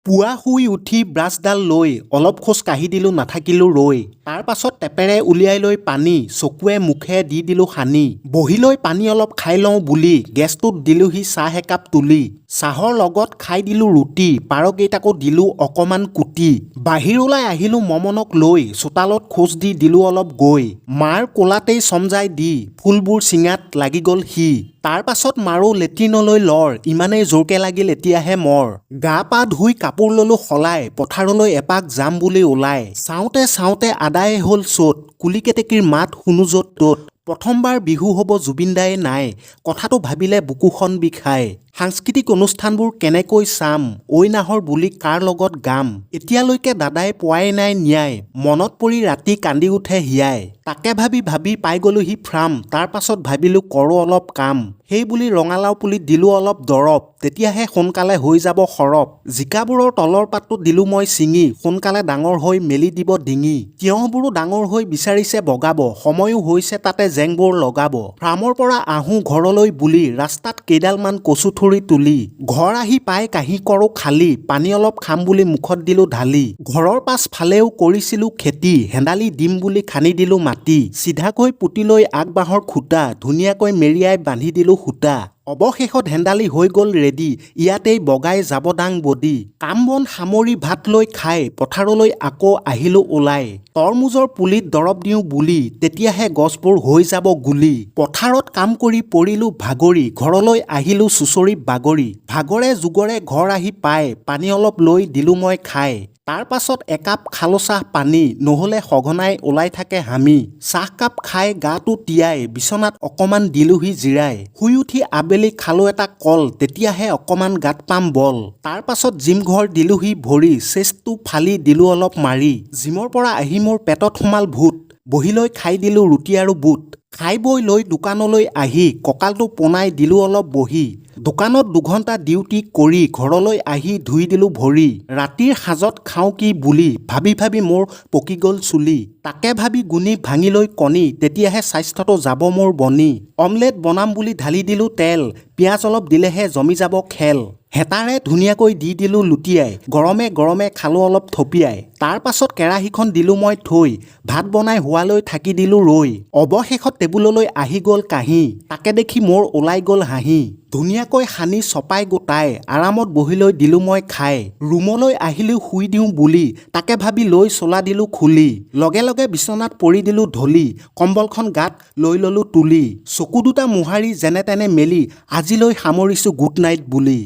পুৱা শুই উঠি ব্ৰাছডাল লৈ অলপ খোজ কাঢ়ি দিলোঁ নাথাকিলোঁ ৰৈ। তাৰ পাছত টেপেৰে উলিয়াই লৈ পানী চকুৱে মুখে দি দিলোঁ সানি। বহি লৈ পানী অলপ খাই লওঁ বুলি গেছটোত দিলোঁহি চাহ একাপ তুলি। চাহৰ লগত খাই দিলোঁ ৰুটি, পাৰকেইটাকো দিলোঁ অকমান কুটি। বাহিৰ ওলাই আহিলোঁ মমনক লৈ, চোতালত খোজ দি দিলোঁ অলপ গৈ। মাৰ কোলাতেই চমজাই দি ফুলবোৰ চিঙাত লাগি গ'ল সি। তাৰ পাছত মাৰো লেট্ৰিনলৈ লৰ, ইমানেই জোৰকে লাগিল এতিয়াহে মৰ। গা পা ধুই কাপোৰ ললোঁ সলাই, পথাৰলৈ এপাক যাম বুলি ওলাই। চাওঁতে চাওঁতে আদায়ে হ'ল চ'ত, কুলি কেতেকীৰ মাত শুনো য'ত ত'ত। প্ৰথমবাৰ বিহু হ'ব জুবিন দায়ে নাই, কথাটো ভাবিলে বুকুখন বিষায়। সাংস্কৃতিক অনুষ্ঠানবোৰ কেনেকৈ চাম, ঐ নাহৰ বুলি কাৰ লগত গাম। এতিয়ালৈকে দাদাই পোৱাই নাই ন্যায়, মনত পৰি ৰাতি কান্দি উঠে হিয়াই। তাকে ভাবি ভাবি পাই গ'লোহি ফ্ৰাম, তাৰ পাছত ভাবিলোঁ কৰোঁ অলপ কাম। সেই বুলি ৰঙালাও পুলিত দিলোঁ অলপ দৰৱ, তেতিয়াহে সোনকালে হৈ যাব সৰব। জিকাবোৰৰ তলৰ পাতটো দিলোঁ মই ছিঙি, সোনকালে ডাঙৰ হৈ মেলি দিব ডিঙি। তিয়ঁহবোৰো ডাঙৰ হৈ বিচাৰিছে বগাব, সময়ো হৈছে তাতে জেংবোৰ লগাব। ফ্ৰামৰ পৰা আহোঁ ঘৰলৈ বুলি ৰাস্তাত কেইডালমান কচু ঠুৰি তুলি। ঘৰ আহি পাই কাঁহী কৰোঁ খালি, পানী অলপ খাম বুলি মুখত দিলোঁ ঢালি। ঘৰৰ পাছফালেও কৰিছিলোঁ খেতি, হেন্দালি দিম বুলি খান্দি দিলোঁ মাটি। চিধাকৈ পুতি লৈ আগবাঁহৰ খুটা, ধুনীয়াকৈ মেৰিয়াই বান্ধি দিলোঁ সূতা। অৱশেষত হেন্দালি হৈ গ'ল ৰেডি, ইয়াতেই বগাই যাব ডাং বডি। কাম বন সামৰি ভাত লৈ খাই পথাৰলৈ আকৌ আহিলোঁ ওলাই। তৰমুজৰ পুলিত দৰৱ দিওঁ বুলি, তেতিয়াহে গছবোৰ হৈ যাব গুলি। পথাৰত কাম কৰি পৰিলোঁ ভাগৰি, ঘৰলৈ আহিলোঁ চুচৰি বাগৰি। ভাগৰে জুগৰে ঘৰ আহি পাই, পানী অলপ লৈ দিলোঁ মই খাই। তাৰ পাছত একাপ খালোঁ চাহ পানী, নহ'লে সঘনাই ওলাই থাকে হামি। চাহকাপ খাই গাটো তিয়াই, বিচনাত অকমান দিলোঁহি জিৰাই। শুই উঠি আবেলি খালোঁ এটা কল, তেতিয়াহে অকমান গাত পাম বল। তাৰ পাছত জিম ঘৰ দিলোঁহি ভৰি, চেষ্টটো ফালি দিলোঁ অলপ মাৰি। জিমৰ পৰা আহি মোৰ পেটত সোমাল ভূত, বহি লৈ খাই দিলোঁ ৰুটি আৰু বুট। খাই বৈ লৈ দোকানলৈ আহি কঁকালটো পোনাই দিলোঁ অলপ বহি। দোকানত 2 ঘণ্টা ডিউটি কৰি ঘৰলৈ আহি ধুই দিলোঁ ভৰি। ৰাতিৰ সাজত খাওঁ কি বুলি ভাবি ভাবি মোৰ পকি গ'ল চুলি। তাকে ভাবি গুণি ভাঙি লৈ কণী, তেতিয়াহে স্বাস্থ্যটো যাব মোৰ বনি। অমলেট বনাম বুলি ঢালি দিলোঁ তেল, পিঁয়াজ অলপ দিলেহে জমি যাব খেল। হেতাৰে ধুনীয়াকৈ দি দিলোঁ লুটিয়াই, গৰমে গৰমে খালোঁ অলপ থপিয়াই। তাৰ পাছত কেৰাহীখন দিলোঁ মই থৈ, ভাত বনাই হোৱালৈ থাকি দিলোঁ ৰৈ। অৱশেষত টেবুললৈ আহি গ'ল কাঁহী, তাকে দেখি মোৰ ওলাই গ'ল হাঁহি। ধুনীয়াকৈ সানি চপাই গোটাই, আৰামত বহি লৈ দিলোঁ মই খাই। ৰুমলৈ আহিলোঁ শুই দিওঁ বুলি, তাকে ভাবি লৈ চলা দিলোঁ খুলি। লগে লগে বিচনাত পৰি দিলোঁ ঢলি, কম্বলখন গাত লৈ ল'লোঁ তুলি। চকু দুটা মোহাৰি যেনে তেনে মেলি, আজিলৈ সামৰিছোঁ গুড নাইট বুলি।